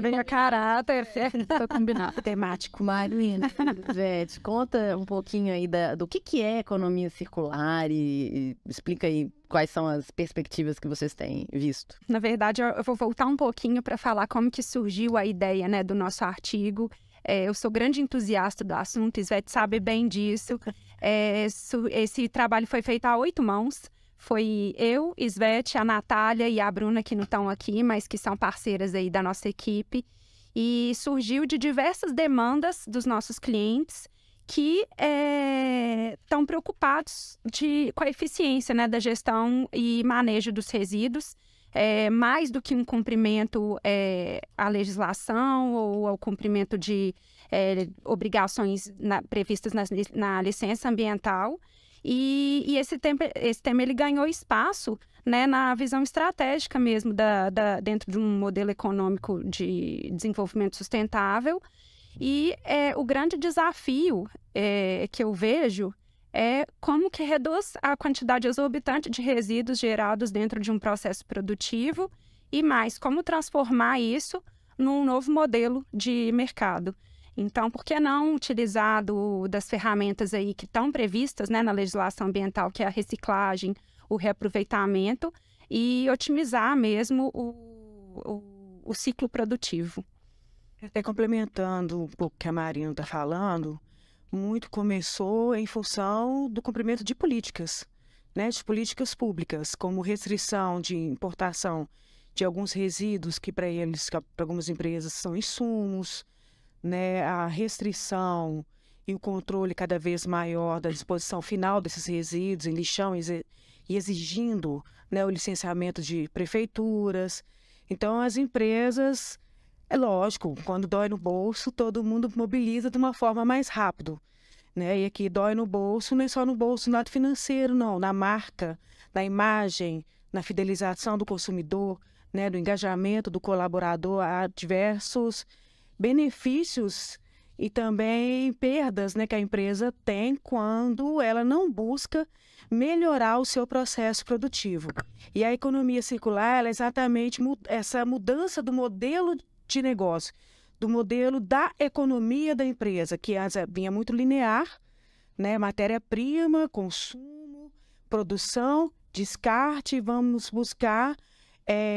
ordem a caráter, foi combinado. Temático. Marina, Ivete, conta um pouquinho aí do que é economia circular e explica aí quais são as perspectivas que vocês têm visto. Na verdade, eu vou voltar um pouquinho para falar como que surgiu a ideia, né, do nosso artigo. Eu sou grande entusiasta do assunto, Ivete sabe bem disso. Esse trabalho foi feito a 8 mãos. Foi eu, Ivete, a Natália e a Bruna, que não estão aqui, mas que são parceiras aí da nossa equipe. E surgiu de diversas demandas dos nossos clientes que estão preocupados com a eficiência, né, da gestão e manejo dos resíduos, mais do que um cumprimento à legislação ou ao cumprimento de obrigações previstas na licença ambiental. E esse tema ele ganhou espaço, né, na visão estratégica mesmo dentro de um modelo econômico de desenvolvimento sustentável. E o grande desafio que eu vejo é como que reduz a quantidade exorbitante de resíduos gerados dentro de um processo produtivo e mais, como transformar isso num novo modelo de mercado. Então, por que não utilizar das ferramentas aí que estão previstas, né, na legislação ambiental, que é a reciclagem, o reaproveitamento e otimizar mesmo o ciclo produtivo? Até complementando um pouco o que a Marina está falando, muito começou em função do cumprimento de políticas, né, de políticas públicas, como restrição de importação de alguns resíduos que para algumas empresas são insumos, né, a restrição e o controle cada vez maior da disposição final desses resíduos em lixão e exigindo, né, o licenciamento de prefeituras. Então, as empresas, é lógico, quando dói no bolso, todo mundo mobiliza de uma forma mais rápido, né? E aqui dói no bolso, não é só no bolso do lado financeiro, não, na marca, na imagem, na fidelização do consumidor, né, do engajamento do colaborador. Há diversos benefícios e também perdas, né, que a empresa tem quando ela não busca melhorar o seu processo produtivo. E a economia circular ela é exatamente essa mudança do modelo de negócio, do modelo da economia da empresa, que vinha muito linear, né, matéria-prima, consumo, produção, descarte, vamos buscar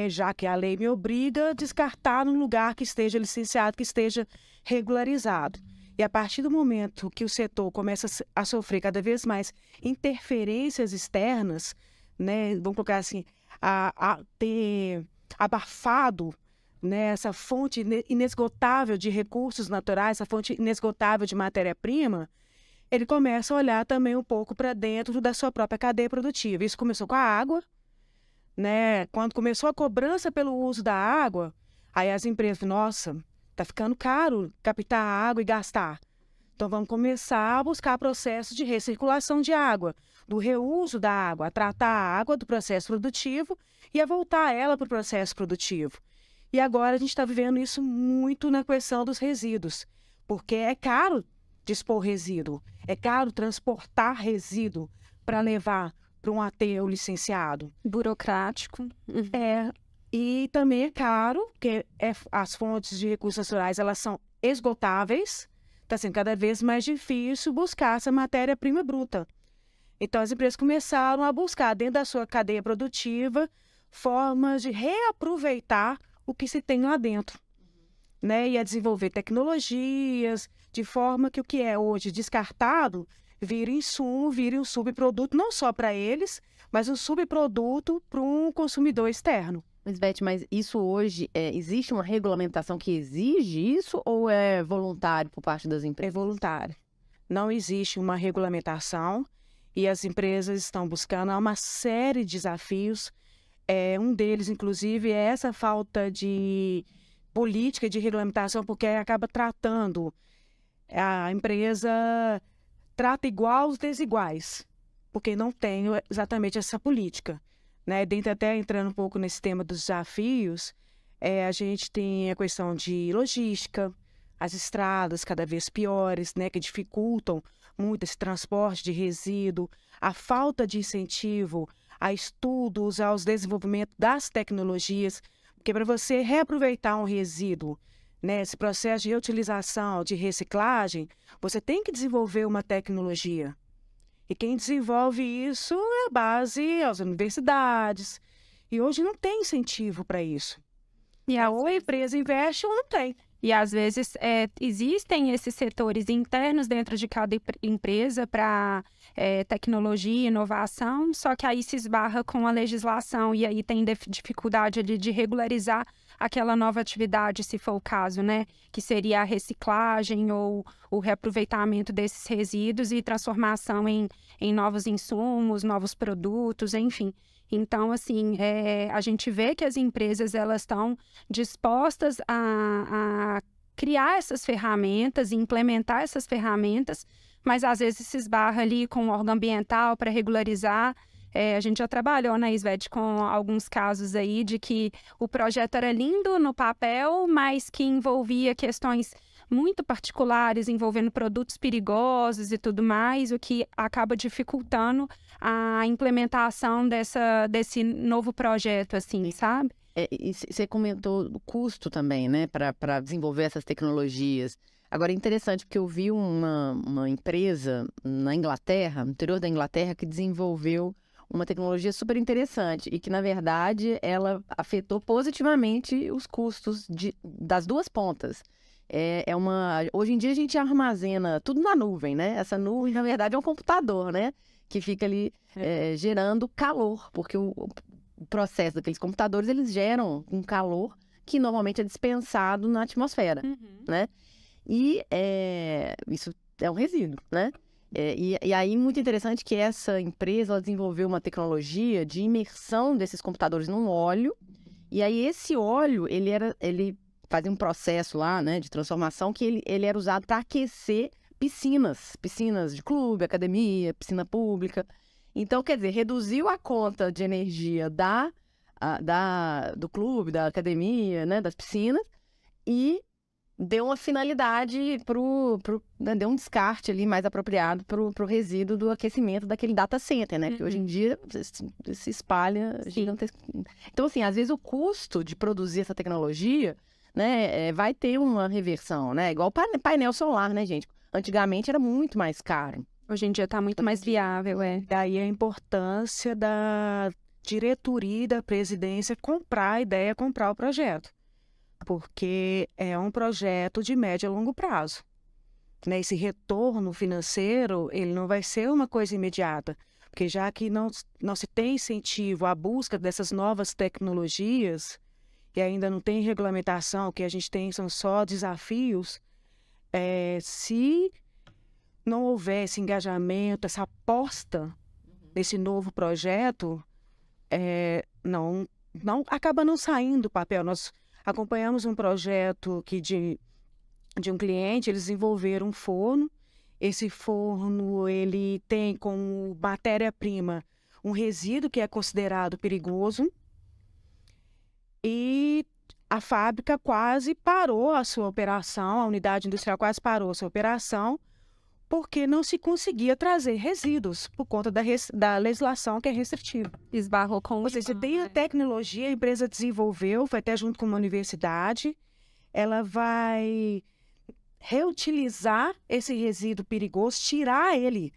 já que a lei me obriga a descartar num lugar que esteja licenciado, que esteja regularizado. E a partir do momento que o setor começa a sofrer cada vez mais interferências externas, né, vamos colocar assim, a ter abafado, né, essa fonte inesgotável de recursos naturais, essa fonte inesgotável de matéria-prima, ele começa a olhar também um pouco para dentro da sua própria cadeia produtiva. Isso começou com a água, né? Quando começou a cobrança pelo uso da água, aí as empresas, nossa, tá ficando caro captar a água e gastar. Então vamos começar a buscar processos de recirculação de água, do reuso da água, a tratar a água do processo produtivo e a voltar ela para o processo produtivo. E agora a gente está vivendo isso muito na questão dos resíduos, porque é caro dispor resíduo, é caro transportar resíduo para levar para um aterro licenciado. Burocrático. E também é caro, porque as fontes de recursos naturais elas são esgotáveis, está sendo cada vez mais difícil buscar essa matéria-prima bruta. Então, as empresas começaram a buscar dentro da sua cadeia produtiva formas de reaproveitar o que se tem lá dentro, né? E a desenvolver tecnologias de forma que o que é hoje descartado vira insumo, vira um subproduto, não só para eles, mas um subproduto para um consumidor externo. Mas, Beth, mas isso hoje, existe uma regulamentação que exige isso ou é voluntário por parte das empresas? É voluntário. Não existe uma regulamentação e as empresas estão buscando uma série de desafios. Um deles, inclusive, é essa falta de política de regulamentação, porque acaba tratando, a empresa trata igual os desiguais, porque não tem exatamente essa política, né? Dentro até entrando um pouco nesse tema dos desafios, a gente tem a questão de logística, as estradas cada vez piores, né, que dificultam muito esse transporte de resíduo, a falta de incentivo a estudos, aos desenvolvimentos das tecnologias, porque para você reaproveitar um resíduo né, esse processo de reutilização, de reciclagem, você tem que desenvolver uma tecnologia. E quem desenvolve isso é a base às universidades. E hoje não tem incentivo para isso. Ou a empresa investe ou não tem. E, às vezes, existem esses setores internos dentro de cada empresa para tecnologia, inovação, só que aí se esbarra com a legislação e aí tem dificuldade de regularizar aquela nova atividade, se for o caso, né? Que seria a reciclagem ou o reaproveitamento desses resíduos e transformação em novos insumos, novos produtos, enfim. Então, assim, a gente vê que as empresas elas estão dispostas a criar essas ferramentas e implementar essas ferramentas, mas às vezes se esbarra ali com o órgão ambiental para regularizar. A gente já trabalhou na Svete com alguns casos aí de que o projeto era lindo no papel, mas que envolvia questões muito particulares, envolvendo produtos perigosos e tudo mais, o que acaba dificultando a implementação desse novo projeto, assim, sabe? E você comentou o custo também, né, para desenvolver essas tecnologias. Agora, é interessante, porque eu vi uma empresa na Inglaterra, no interior da Inglaterra, que desenvolveu uma tecnologia super interessante e que, na verdade, ela afetou positivamente os custos das duas pontas. Hoje em dia a gente armazena tudo na nuvem, né? Essa nuvem, na verdade, é um computador, né? Que fica ali gerando calor, porque o processo daqueles computadores, eles geram um calor que normalmente é dispensado na atmosfera, né? E isso é um resíduo, né? E aí, muito interessante que essa empresa ela desenvolveu uma tecnologia de imersão desses computadores num óleo, e aí esse óleo, ele fazia um processo lá, né, de transformação que ele era usado para aquecer piscinas de clube, academia, piscina pública. Então, quer dizer, reduziu a conta de energia do clube, da academia, né, das piscinas, e deu uma finalidade né, deu um descarte ali mais apropriado pro resíduo do aquecimento daquele data center, né? Que hoje em dia se espalha gigantesco. Então, assim, às vezes o custo de produzir essa tecnologia, né, vai ter uma reversão, né? Igual painel solar, né, gente? Antigamente era muito mais caro. Hoje em dia está muito mais viável, Daí a importância da diretoria e da presidência comprar a ideia, comprar o projeto. Porque é um projeto de médio a longo prazo. Né? Esse retorno financeiro, ele não vai ser uma coisa imediata, porque já que não se tem incentivo à busca dessas novas tecnologias, e ainda não tem regulamentação, o que a gente tem são só desafios, se não houver esse engajamento, essa aposta nesse novo projeto, não acaba não saindo do papel. Nós acompanhamos um projeto de um cliente, eles desenvolveram um forno. Esse forno, ele tem como matéria-prima um resíduo que é considerado perigoso. E a fábrica quase parou a sua operação, a unidade industrial quase parou a sua operação, porque não se conseguia trazer resíduos por conta da legislação que é restritiva. Esbarrou com Ou seja, você tem a tecnologia, a empresa desenvolveu, foi até junto com uma universidade, ela vai reutilizar esse resíduo perigoso, tirar ele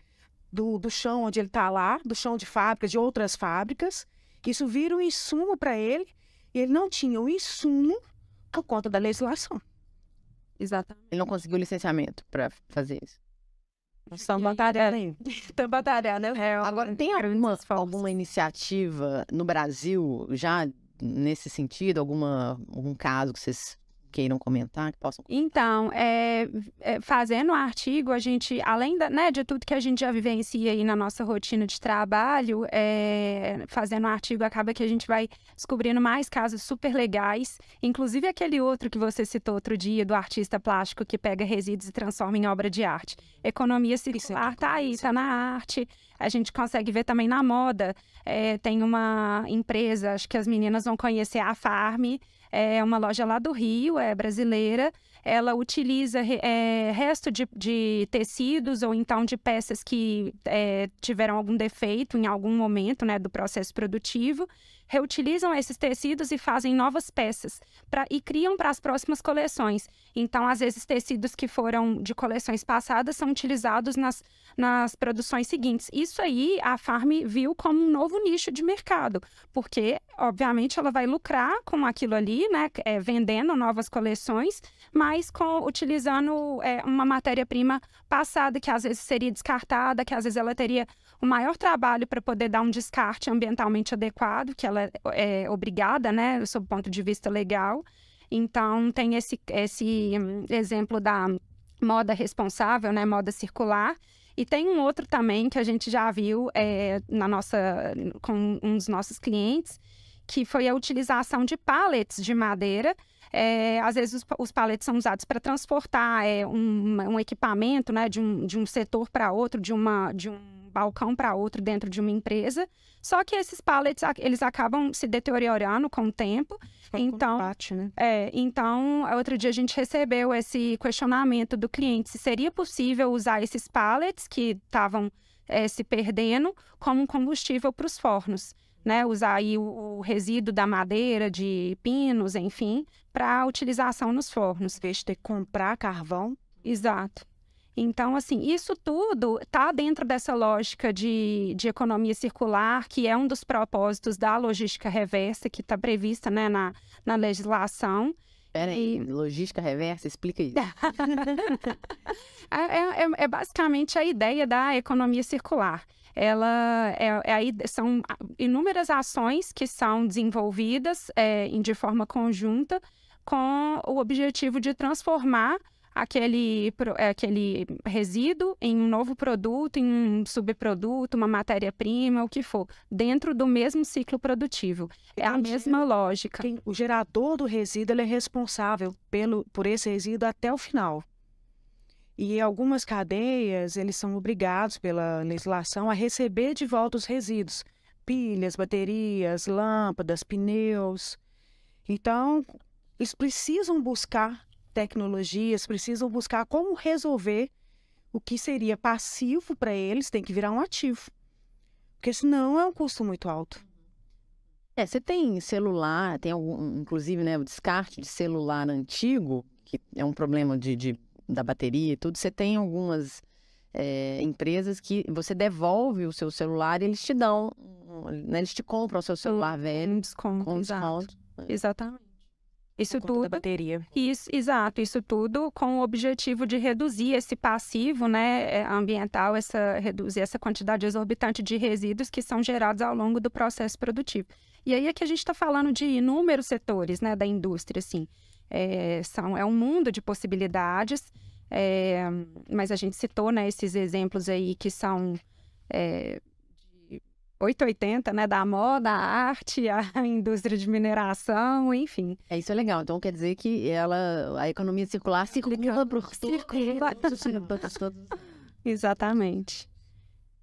do chão onde ele está lá, do chão de fábrica, de outras fábricas. Isso vira um insumo para ele, e ele não tinha o insumo por conta da legislação. Exatamente. Ele não conseguiu licenciamento para fazer isso. Estão batalhando. Estão batalhando. Agora, tem alguma iniciativa no Brasil já nesse sentido? Algum caso que vocês queiram comentar? Que possam... Então, fazendo o artigo, a gente, além de tudo que a gente já vivencia aí na nossa rotina de trabalho, fazendo o artigo acaba que a gente vai descobrindo mais casos super legais, inclusive aquele outro que você citou outro dia, do artista plástico que pega resíduos e transforma em obra de arte. Economia circular tá aí, tá na arte. A gente consegue ver também na moda. Tem uma empresa, acho que as meninas vão conhecer, a Farm, é uma loja lá do Rio, brasileira, ela utiliza resto de tecidos ou então de peças que tiveram algum defeito em algum momento, né, do processo produtivo, reutilizam esses tecidos e fazem novas peças e criam para as próximas coleções. Então, às vezes, tecidos que foram de coleções passadas são utilizados nas produções seguintes. Isso aí, a Farm viu como um novo nicho de mercado, porque, obviamente, ela vai lucrar com aquilo ali, né, vendendo novas coleções, mas utilizando uma matéria-prima passada, que às vezes seria descartada, que às vezes ela teria o maior trabalho para poder dar um descarte ambientalmente adequado, que ela é obrigada, né, sob o ponto de vista legal. Então, tem esse exemplo da moda responsável, né, moda circular. E tem um outro também que a gente já viu com um dos nossos clientes, que foi a utilização de pallets de madeira. Às vezes os pallets são usados para transportar um equipamento, né, de um setor para outro, de um balcão para outro dentro de uma empresa. Só que esses pallets, eles acabam se deteriorando com o tempo. Então, né? Então, outro dia a gente recebeu esse questionamento do cliente se seria possível usar esses pallets que estavam se perdendo como um combustível para os fornos. Né, usar aí o resíduo da madeira, de pinos, enfim, para utilização nos fornos. Em vez de ter que comprar carvão. Exato. Então, assim, isso tudo está dentro dessa lógica de economia circular, que é um dos propósitos da logística reversa, que está prevista, né, na legislação. Peraí, logística reversa, explica isso. É basicamente a ideia da economia circular. São inúmeras ações que são desenvolvidas de forma conjunta com o objetivo de transformar aquele resíduo em um novo produto, em um subproduto, uma matéria-prima, o que for, dentro do mesmo ciclo produtivo. É a mesma lógica. O gerador do resíduo ele é responsável por esse resíduo até o final. E algumas cadeias, eles são obrigados pela legislação a receber de volta os resíduos. Pilhas, baterias, lâmpadas, pneus. Então, eles precisam buscar tecnologias, precisam buscar como resolver o que seria passivo para eles, tem que virar um ativo. Porque senão é um custo muito alto. Você tem celular, tem inclusive, né, o descarte de celular antigo, que é um problema da bateria e tudo. Você tem algumas empresas que você devolve o seu celular e eles te dão, né, eles te compram o seu celular velho. Um desconto, com desconto. Exatamente. Isso tudo da bateria. Exato, isso tudo com o objetivo de reduzir esse passivo, né, ambiental, reduzir essa quantidade exorbitante de resíduos que são gerados ao longo do processo produtivo. E aí é que a gente está falando de inúmeros setores, né, da indústria, assim. É um mundo de possibilidades, mas a gente citou, né, esses exemplos aí que são de 880, né, da moda, a arte, a indústria de mineração, enfim. Isso é legal. Então quer dizer que a economia circular circula por Exatamente.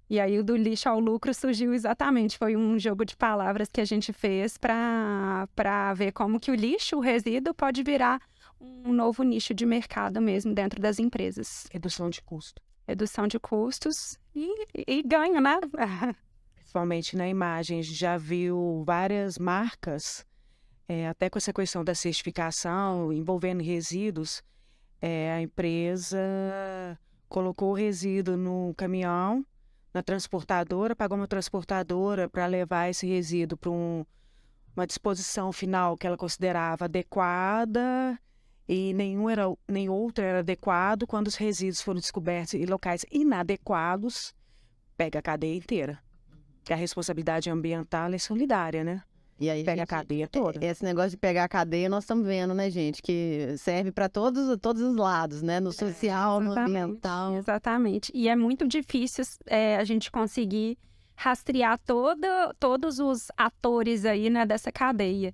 E aí o do lixo ao lucro surgiu exatamente, foi um jogo de palavras que a gente fez para ver como que o lixo, o resíduo, pode virar um novo nicho de mercado mesmo dentro das empresas. Redução de custo. Redução de custos e ganho, né? Principalmente na imagem, a gente já viu várias marcas, até com essa questão da certificação, envolvendo resíduos, a empresa colocou o resíduo no caminhão, na transportadora, pagou uma transportadora para levar esse resíduo para uma disposição final que ela considerava adequada e nem outro era adequado. Quando os resíduos foram descobertos em locais inadequados, pega a cadeia inteira. Porque a responsabilidade ambiental é solidária, né? E aí, pega a cadeia toda. Esse negócio de pegar a cadeia, nós estamos vendo, né, gente? Que serve para todos os lados, né? No social, no ambiental. Exatamente. E é muito difícil a gente conseguir rastrear todos os atores aí, né, dessa cadeia.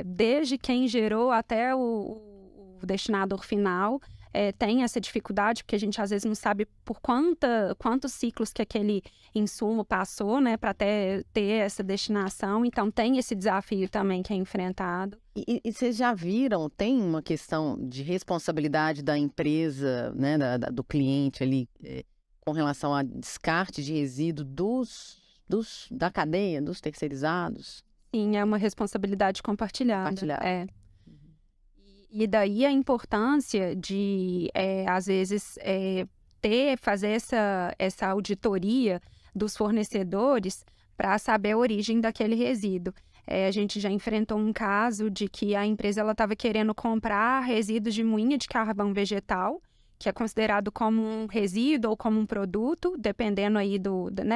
Desde quem gerou até o destinador final. tem essa dificuldade, porque a gente às vezes não sabe por quantos ciclos que aquele insumo passou, né, para até ter essa destinação. Então, tem esse desafio também que é enfrentado. E vocês já viram, tem uma questão de responsabilidade da empresa, né, do cliente ali, com relação a descarte de resíduo da cadeia, dos terceirizados? Sim, é uma responsabilidade compartilhada. E daí a importância de, às vezes, fazer essa auditoria dos fornecedores para saber a origem daquele resíduo. A gente já enfrentou um caso de que a empresa estava querendo comprar resíduos de moinha de carvão vegetal, que é considerado como um resíduo ou como um produto, dependendo aí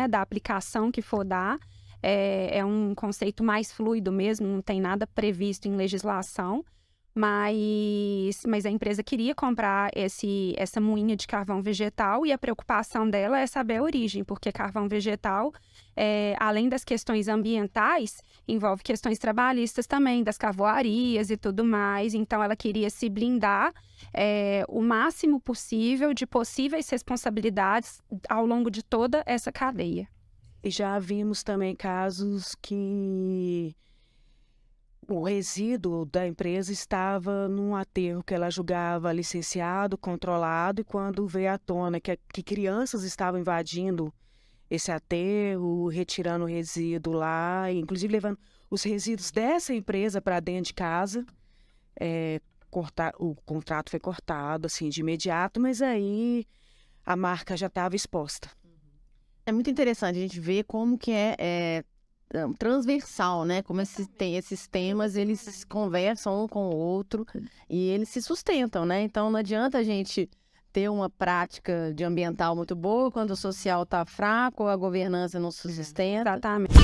da aplicação que for dar. É um conceito mais fluido mesmo, não tem nada previsto em legislação. Mas a empresa queria comprar essa moinha de carvão vegetal e a preocupação dela é saber a origem, porque carvão vegetal, além das questões ambientais, envolve questões trabalhistas também, das carvoarias e tudo mais. Então, ela queria se blindar o máximo possível de possíveis responsabilidades ao longo de toda essa cadeia. E já vimos também casos que o resíduo da empresa estava num aterro que ela julgava licenciado, controlado, e quando veio à tona que crianças estavam invadindo esse aterro, retirando o resíduo lá, inclusive levando os resíduos dessa empresa para dentro de casa, o contrato foi cortado assim, de imediato, mas aí a marca já estava exposta. É muito interessante a gente ver como que é transversal, né? Como esses temas, eles conversam um com o outro e eles se sustentam, né? Então, não adianta a gente ter uma prática de ambiental muito boa quando o social está fraco ou a governança não se sustenta. Exatamente.